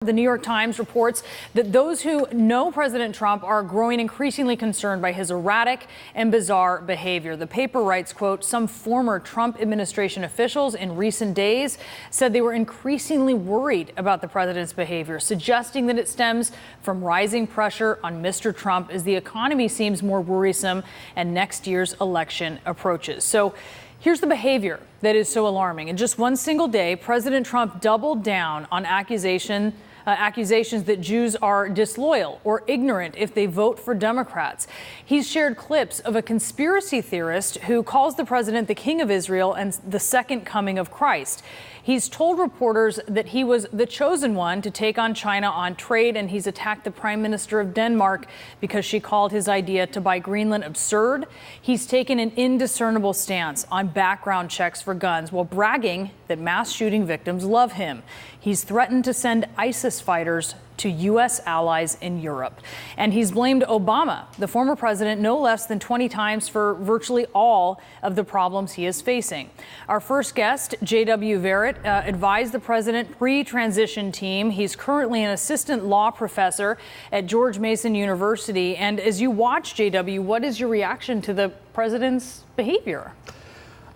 The New York Times reports that those who know President Trump are growing increasingly concerned by his erratic and bizarre behavior. The paper writes, quote, some former Trump administration officials in recent days said they were increasingly worried about the president's behavior, suggesting that it stems from rising pressure on Mr. Trump as the economy seems more worrisome and next year's election approaches. So here's the behavior that is so alarming. In just one single day, President Trump doubled down on accusations that Jews are disloyal or ignorant if they vote for Democrats. He's shared clips of a conspiracy theorist who calls the president the King of Israel and the second coming of Christ. He's told reporters that he was the chosen one to take on China on trade, and he's attacked the Prime Minister of Denmark because she called his idea to buy Greenland absurd. He's taken an indiscernible stance on background checks for guns while bragging that mass shooting victims love him. He's threatened to send ISIS fighters to U.S. allies in Europe. And he's blamed Obama, the former president, no less than 20 times for virtually all of the problems he is facing. Our first guest, J.W. Verrett, advised the president pre-transition team. He's currently an assistant law professor at George Mason University. And as you watch, J.W., what is your reaction to the president's behavior?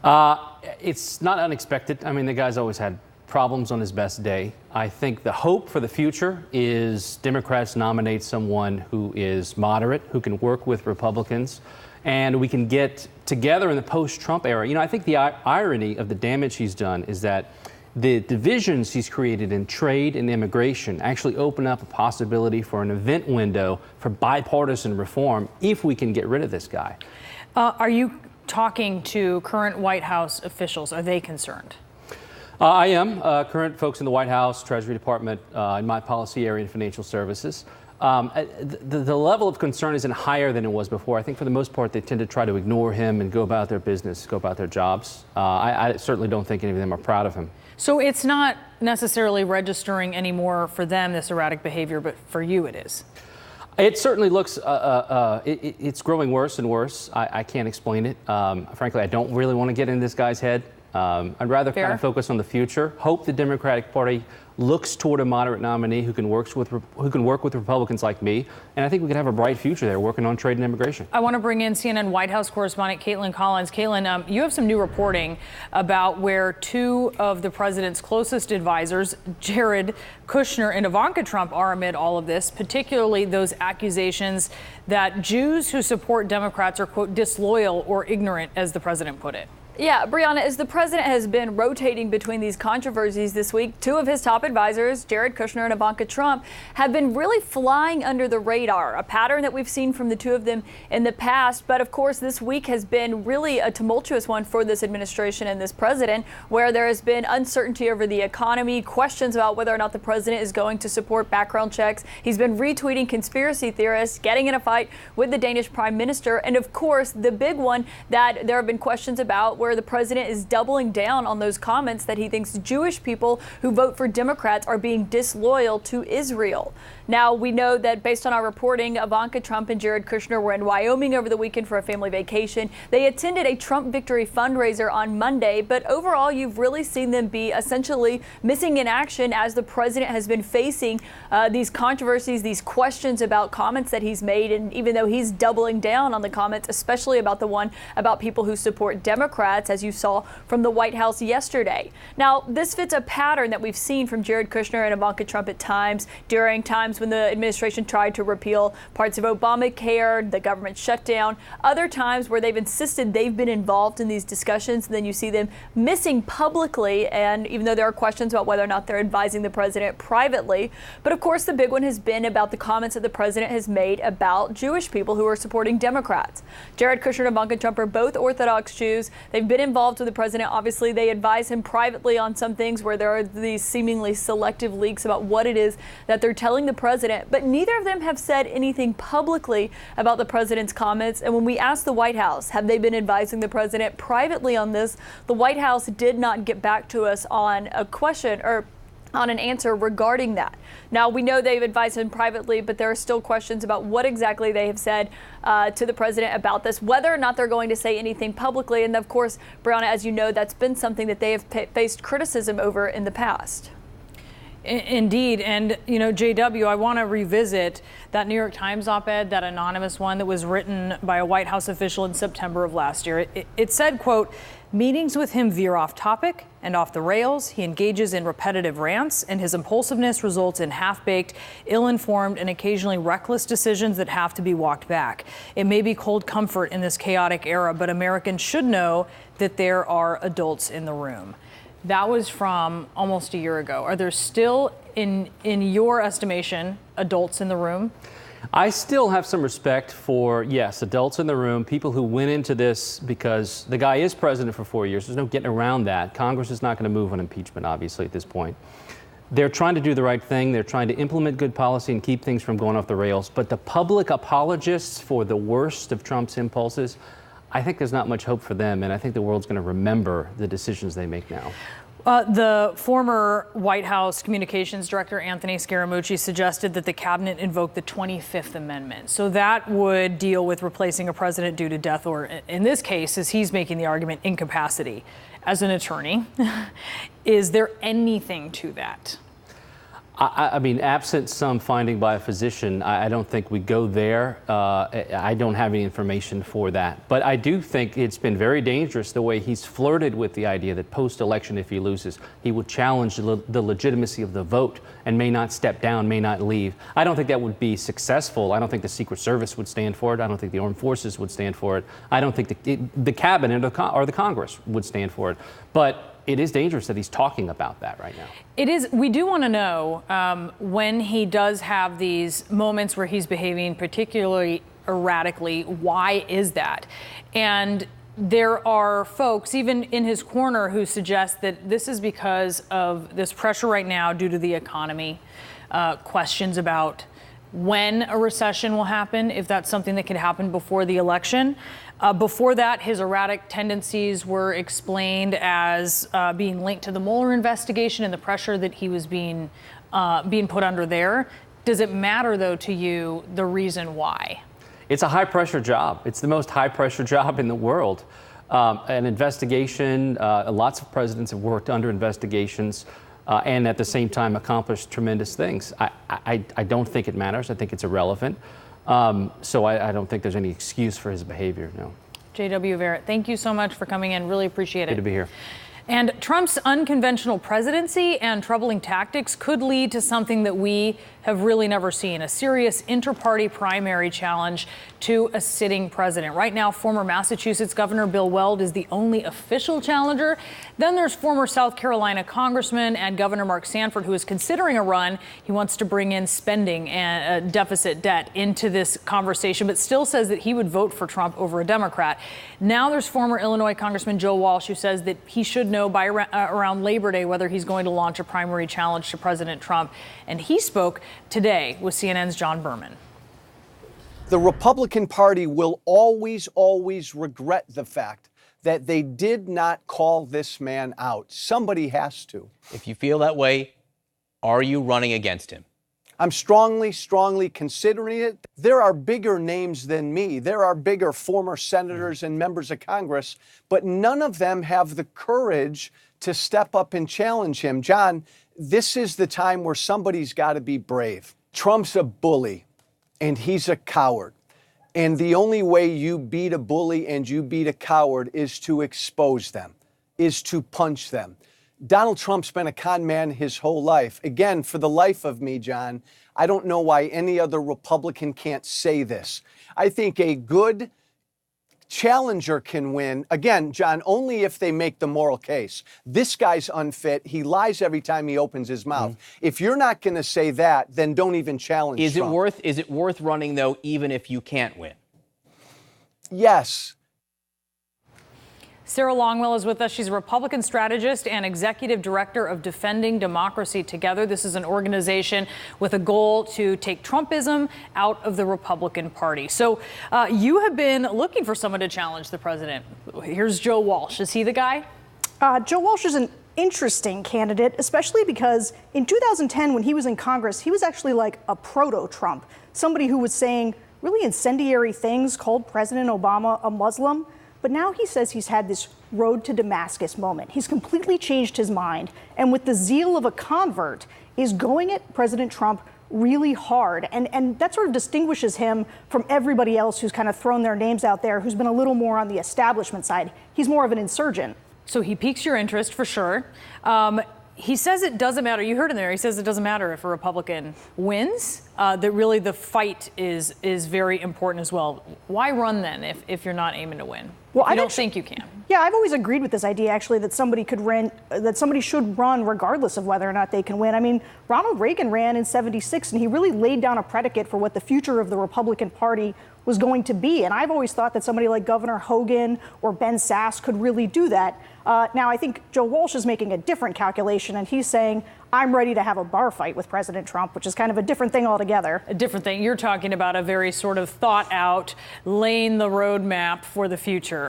It's not unexpected. I mean, the guy's always had problems on his best day. I think the hope for the future is Democrats nominate someone who is moderate, who can work with Republicans, and we can get together in the post-Trump era. You know, I think the irony of the damage he's done is that the divisions he's created in trade and immigration actually open up a possibility for an event window for bipartisan reform if we can get rid of this guy. Are you talking to current White House officials? Are they concerned? I am. Current folks in the White House, Treasury Department, in my policy area and financial services. The level of concern isn't higher than it was before. I think for the most part, they tend to try to ignore him and go about their business, go about their jobs. I certainly don't think any of them are proud of him. So it's not necessarily registering anymore for them, this erratic behavior, but for you it is. It certainly looks, it's growing worse and worse. I can't explain it. Frankly, I don't really want to get in this guy's head. I'd rather kind of focus on the future, hope the Democratic Party looks toward a moderate nominee who can work with Republicans like me, and I think we could have a bright future there working on trade and immigration. I want to bring in CNN White House correspondent Caitlin Collins. Caitlin, you have some new reporting about where two of the president's closest advisors, Jared Kushner and Ivanka Trump, are amid all of this, particularly those accusations that Jews who support Democrats are, quote, disloyal or ignorant, as the president put it. Yeah, Brianna, as the president has been rotating between these controversies this week, two of his top advisors, Jared Kushner and Ivanka Trump, have been really flying under the radar, a pattern that we've seen from the two of them in the past. But of course, this week has been really a tumultuous one for this administration and this president, where there has been uncertainty over the economy, questions about whether or not the president is going to support background checks. He's been retweeting conspiracy theorists, getting in a fight with the Danish prime minister. And of course, the big one that there have been questions about, where the president is doubling down on those comments that he thinks Jewish people who vote for Democrats are being disloyal to Israel. Now, we know that based on our reporting, Ivanka Trump and Jared Kushner were in Wyoming over the weekend for a family vacation. They attended a Trump victory fundraiser on Monday, but overall, you've really seen them be essentially missing in action as the president has been facing these controversies, these questions about comments that he's made. And even though he's doubling down on the comments, especially about the one about people who support Democrats, as you saw from the White House yesterday. Now, this fits a pattern that we've seen from Jared Kushner and Ivanka Trump at times, during times when the administration tried to repeal parts of Obamacare, the government shutdown, other times where they've insisted they've been involved in these discussions, and then you see them missing publicly, and even though there are questions about whether or not they're advising the president privately. But of course, the big one has been about the comments that the president has made about Jewish people who are supporting Democrats. Jared Kushner and Ivanka Trump are both Orthodox Jews. They've been involved with the president. Obviously, they advise him privately on some things where there are these seemingly selective leaks about what it is that they're telling the president, but neither of them have said anything publicly about the president's comments. And when we asked the White House, have they been advising the president privately on this, the White House did not get back to us on a question or on an answer regarding that. Now, we know they've advised him privately, but there are still questions about what exactly they have said to the president about this, whether or not they're going to say anything publicly. And of course, Brianna, as you know, that's been something that they have faced criticism over in the past. Indeed. And, JW, I want to revisit that New York Times op-ed, that anonymous one that was written by a White House official in September of last year. It said, quote, meetings with him veer off topic and off the rails. He engages in repetitive rants, and his impulsiveness results in half-baked, ill-informed, and occasionally reckless decisions that have to be walked back. It may be cold comfort in this chaotic era, but Americans should know that there are adults in the room. That was from almost a year ago. Are there still, in your estimation, adults in the room? I still have some respect for, yes, adults in the room, people who went into this because the guy is president for 4 years. There's no getting around that. Congress is not going to move on impeachment, obviously, at this point. They're trying to do the right thing. They're trying to implement good policy and keep things from going off the rails. But the public apologists for the worst of Trump's impulses, I think there's not much hope for them, and I think the world's going to remember the decisions they make now. The former White House Communications Director, Anthony Scaramucci, suggested that the cabinet invoke the 25th Amendment. So that would deal with replacing a president due to death, or in this case, as he's making the argument, incapacity. As an attorney, is there anything to that? I mean, absent some finding by a physician, I don't think we go there. I don't have any information for that. But I do think it's been very dangerous the way he's flirted with the idea that post-election, if he loses, he would challenge the legitimacy of the vote and may not step down, may not leave. I don't think that would be successful. I don't think the Secret Service would stand for it. I don't think the Armed Forces would stand for it. I don't think the cabinet or the Congress would stand for it. But it is dangerous that he's talking about that right now. It is. We do want to know when he does have these moments where he's behaving particularly erratically, why is that? And there are folks, even in his corner, who suggest that this is because of this pressure right now due to the economy, questions about when a recession will happen, if that's something that could happen before the election. Before that, his erratic tendencies were explained as being linked to the Mueller investigation and the pressure that he was being put under there. Does it matter, though, to you, the reason why? It's a high-pressure job. It's the most high-pressure job in the world. An investigation, lots of presidents have worked under investigations and at the same time accomplished tremendous things. I don't think it matters. I think it's irrelevant. So I don't think there's any excuse for his behavior, no. J.W. Verrett, thank you so much for coming in. Really appreciate it. Good to be here. And Trump's unconventional presidency and troubling tactics could lead to something that we have really never seen, a serious inter-party primary challenge to a sitting president. Right now, former Massachusetts Governor Bill Weld is the only official challenger. Then there's former South Carolina Congressman and Governor Mark Sanford, who is considering a run. He wants to bring in spending and deficit debt into this conversation, but still says that he would vote for Trump over a Democrat. Now there's former Illinois Congressman Joe Walsh, who says that he should know by around Labor Day whether he's going to launch a primary challenge to President Trump. And he spoke today with CNN's John Berman. The Republican Party will always regret the fact that they did not call this man out. Somebody has to. If you feel that way, are you running against him? I'm strongly considering it. There are bigger names than me. There are bigger former senators and members of Congress, but none of them have the courage to step up and challenge him. John, this is the time where somebody's got to be brave. Trump's a bully, and he's a coward. And the only way you beat a bully and you beat a coward is to expose them, is to punch them. Donald Trump's been a con man his whole life. Again, for the life of me, John, I don't know why any other Republican can't say this. I think a good challenger can win. Again, John, only if they make the moral case. This guy's unfit. He lies every time he opens his mouth. If you're not going to say that, then don't even challenge Trump. Is it worth running, though, even if you can't win? Yes. Sarah Longwell is with us. She's a Republican strategist and executive director of Defending Democracy Together. This is an organization with a goal to take Trumpism out of the Republican Party. So you have been looking for someone to challenge the president. Here's Joe Walsh. Is he the guy? Joe Walsh is an interesting candidate, especially because in 2010, when he was in Congress, he was actually like a proto-Trump, somebody who was saying really incendiary things, called President Obama a Muslim. But now he says he's had this road to Damascus moment. He's completely changed his mind, and with the zeal of a convert, is going at President Trump really hard. And that sort of distinguishes him from everybody else who's kind of thrown their names out there, who's been a little more on the establishment side. He's more of an insurgent. So he piques your interest for sure. He says it doesn't matter. You heard him there. He says it doesn't matter if a Republican wins, that really the fight is very important as well. Why run then if you're not aiming to win? Well, I don't think you can. Yeah, I've always agreed with this idea, actually, that somebody should run regardless of whether or not they can win. I mean, Ronald Reagan ran in '76, and he really laid down a predicate for what the future of the Republican Party was going to be. And I've always thought that somebody like Governor Hogan or Ben Sasse could really do that. Now, I think Joe Walsh is making a different calculation, and he's saying, I'm ready to have a bar fight with President Trump, which is kind of a different thing altogether. A different thing. You're talking about a very sort of thought out, laying the roadmap for the future.